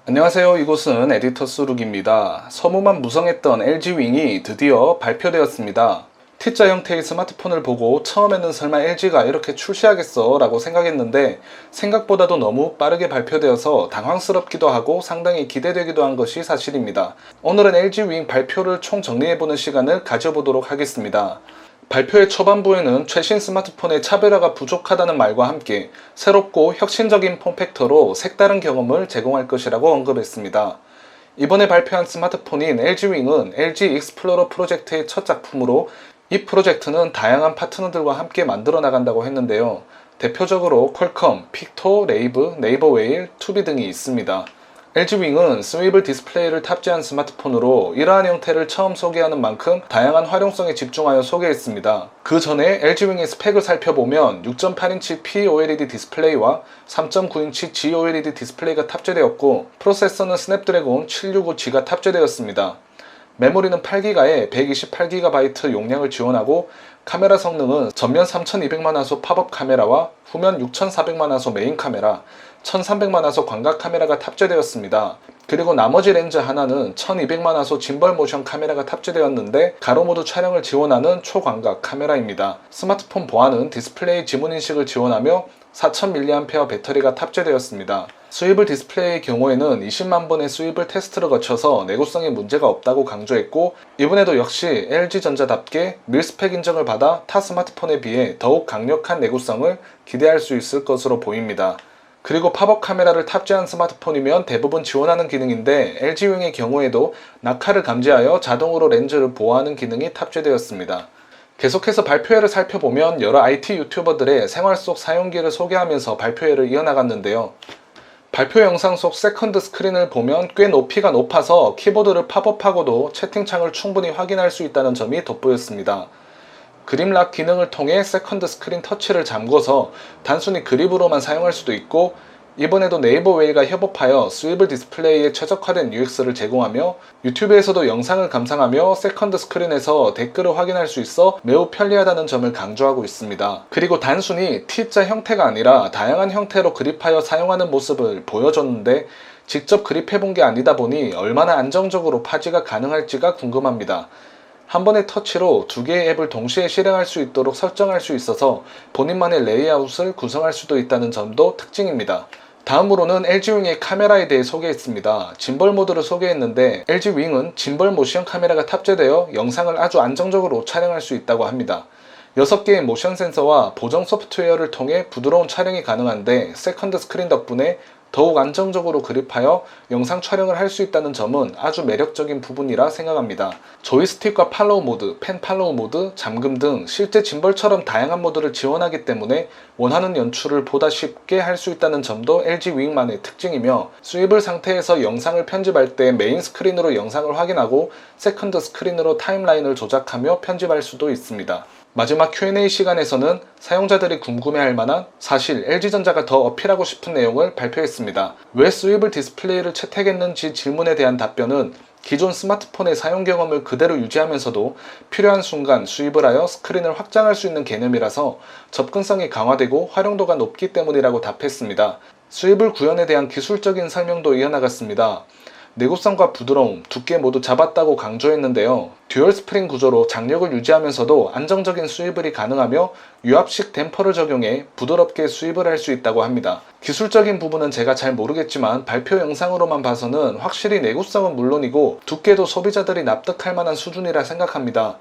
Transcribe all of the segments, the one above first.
안녕하세요. 이곳은 에디터스 룩입니다. 소문만 무성했던 LG윙이 드디어 발표되었습니다. T자 형태의 스마트폰을 보고 처음에는 설마 LG가 이렇게 출시하겠어 라고 생각했는데 생각보다도 너무 빠르게 발표되어서 당황스럽기도 하고 상당히 기대되기도 한 것이 사실입니다. 오늘은 LG윙 발표를 총 정리해보는 시간을 가져보도록 하겠습니다. 발표의 초반부에는 최신 스마트폰의 차별화가 부족하다는 말과 함께 새롭고 혁신적인 폼팩터로 색다른 경험을 제공할 것이라고 언급했습니다. 이번에 발표한 스마트폰인 LG윙은 LG 익스플로러 프로젝트의 첫 작품으로 이 프로젝트는 다양한 파트너들과 함께 만들어 나간다고 했는데요. 대표적으로 퀄컴, 픽토, 레이브, 네이버웨일, 투비 등이 있습니다. LG윙은 스위블 디스플레이를 탑재한 스마트폰으로 이러한 형태를 처음 소개하는 만큼 다양한 활용성에 집중하여 소개했습니다. 그 전에 LG윙의 스펙을 살펴보면 6.8인치 POLED 디스플레이와 3.9인치 GOLED 디스플레이가 탑재되었고 프로세서는 스냅드래곤 765G가 탑재되었습니다. 메모리는 8기가에 128GB 용량을 지원하고 카메라 성능은 전면 3200만화소 팝업 카메라와 후면 6400만화소 메인 카메라, 1300만화소 광각 카메라가 탑재되었습니다. 그리고 나머지 렌즈 하나는 1200만화소 짐벌 모션 카메라가 탑재되었는데 가로 모드 촬영을 지원하는 초광각 카메라입니다. 스마트폰 보안은 디스플레이 지문 인식을 지원하며 4000mAh 배터리가 탑재되었습니다. 스위블 디스플레이의 경우에는 20만 번의 스위블 테스트를 거쳐서 내구성에 문제가 없다고 강조했고 이번에도 역시 LG전자답게 밀스펙 인정을 받아 타 스마트폰에 비해 더욱 강력한 내구성을 기대할 수 있을 것으로 보입니다. 그리고 팝업 카메라를 탑재한 스마트폰이면 대부분 지원하는 기능인데 LG윙의 경우에도 낙하를 감지하여 자동으로 렌즈를 보호하는 기능이 탑재되었습니다. 계속해서 발표회를 살펴보면 여러 IT 유튜버들의 생활 속 사용기를 소개하면서 발표회를 이어나갔는데요. 발표 영상 속 세컨드 스크린을 보면 꽤 높이가 높아서 키보드를 팝업하고도 채팅창을 충분히 확인할 수 있다는 점이 돋보였습니다. 그립락 기능을 통해 세컨드 스크린 터치를 잠궈서 단순히 그립으로만 사용할 수도 있고 이번에도 네이버웨이가 협업하여 스위블 디스플레이에 최적화된 UX를 제공하며 유튜브에서도 영상을 감상하며 세컨드 스크린에서 댓글을 확인할 수 있어 매우 편리하다는 점을 강조하고 있습니다. 그리고 단순히 T자 형태가 아니라 다양한 형태로 그립하여 사용하는 모습을 보여줬는데 직접 그립해본 게 아니다 보니 얼마나 안정적으로 파지가 가능할지가 궁금합니다. 한 번의 터치로 두 개의 앱을 동시에 실행할 수 있도록 설정할 수 있어서 본인만의 레이아웃을 구성할 수도 있다는 점도 특징입니다. 다음으로는 LG윙의 카메라에 대해 소개했습니다. 짐벌 모드를 소개했는데 LG윙은 짐벌 모션 카메라가 탑재되어 영상을 아주 안정적으로 촬영할 수 있다고 합니다. 6개의 모션 센서와 보정 소프트웨어를 통해 부드러운 촬영이 가능한데 세컨드 스크린 덕분에 더욱 안정적으로 그립하여 영상 촬영을 할 수 있다는 점은 아주 매력적인 부분이라 생각합니다. 조이스틱과 팔로우 모드, 펜 팔로우 모드, 잠금 등 실제 짐벌처럼 다양한 모드를 지원하기 때문에 원하는 연출을 보다 쉽게 할 수 있다는 점도 LG윙만의 특징이며 스위블 상태에서 영상을 편집할 때 메인 스크린으로 영상을 확인하고 세컨드 스크린으로 타임라인을 조작하며 편집할 수도 있습니다. 마지막 Q&A 시간에서는 사용자들이 궁금해할 만한 사실 LG전자가 더 어필하고 싶은 내용을 발표했습니다. 왜 스위블 디스플레이를 채택했는지 질문에 대한 답변은 기존 스마트폰의 사용 경험을 그대로 유지하면서도 필요한 순간 스위블하여 스크린을 확장할 수 있는 개념이라서 접근성이 강화되고 활용도가 높기 때문이라고 답했습니다. 스위블 구현에 대한 기술적인 설명도 이어나갔습니다. 내구성과 부드러움, 두께 모두 잡았다고 강조했는데요. 듀얼 스프링 구조로 장력을 유지하면서도 안정적인 스위블이 가능하며 유압식 댐퍼를 적용해 부드럽게 스위블 할 수 있다고 합니다. 기술적인 부분은 제가 잘 모르겠지만 발표 영상으로만 봐서는 확실히 내구성은 물론이고 두께도 소비자들이 납득할 만한 수준이라 생각합니다.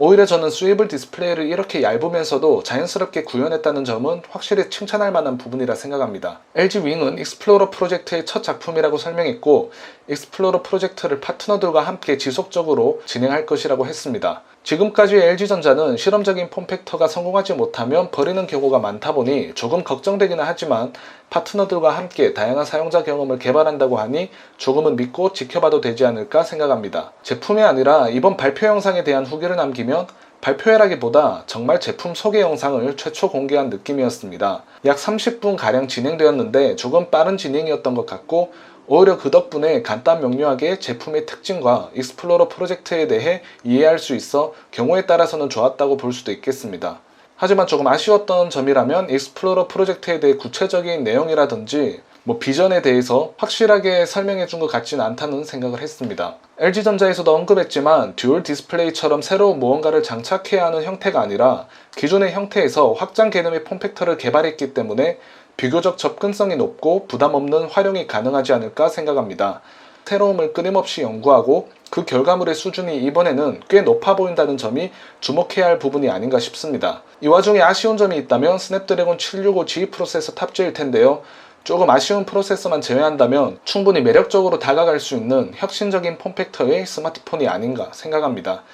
오히려 저는 스위블 디스플레이를 이렇게 얇으면서도 자연스럽게 구현했다는 점은 확실히 칭찬할 만한 부분이라 생각합니다. LG윙은 익스플로러 프로젝트의 첫 작품이라고 설명했고 익스플로러 프로젝트를 파트너들과 함께 지속적으로 진행할 것이라고 했습니다. 지금까지 LG전자는 실험적인 폼팩터가 성공하지 못하면 버리는 경우가 많다 보니 조금 걱정되기는 하지만 파트너들과 함께 다양한 사용자 경험을 개발한다고 하니 조금은 믿고 지켜봐도 되지 않을까 생각합니다. 제품이 아니라 이번 발표 영상에 대한 후기를 남기면 발표회라기보다 정말 제품 소개 영상을 최초 공개한 느낌이었습니다. 약 30분가량 진행되었는데 조금 빠른 진행이었던 것 같고 오히려 그 덕분에 간단 명료하게 제품의 특징과 익스플로러 프로젝트에 대해 이해할 수 있어 경우에 따라서는 좋았다고 볼 수도 있겠습니다. 하지만 조금 아쉬웠던 점이라면 익스플로러 프로젝트에 대해 구체적인 내용이라든지 비전에 대해서 확실하게 설명해 준 것 같지는 않다는 생각을 했습니다. LG전자에서도 언급했지만 듀얼 디스플레이처럼 새로운 무언가를 장착해야 하는 형태가 아니라 기존의 형태에서 확장 개념의 폼팩터를 개발했기 때문에 비교적 접근성이 높고 부담 없는 활용이 가능하지 않을까 생각합니다. 새로움을 끊임없이 연구하고 그 결과물의 수준이 이번에는 꽤 높아 보인다는 점이 주목해야 할 부분이 아닌가 싶습니다. 이 와중에 아쉬운 점이 있다면 스냅드래곤 765G 프로세서 탑재일 텐데요. 조금 아쉬운 프로세서만 제외한다면 충분히 매력적으로 다가갈 수 있는 혁신적인 폼팩터의 스마트폰이 아닌가 생각합니다.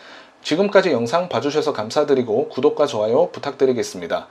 지금까지 영상 봐주셔서 감사드리고 구독과 좋아요 부탁드리겠습니다.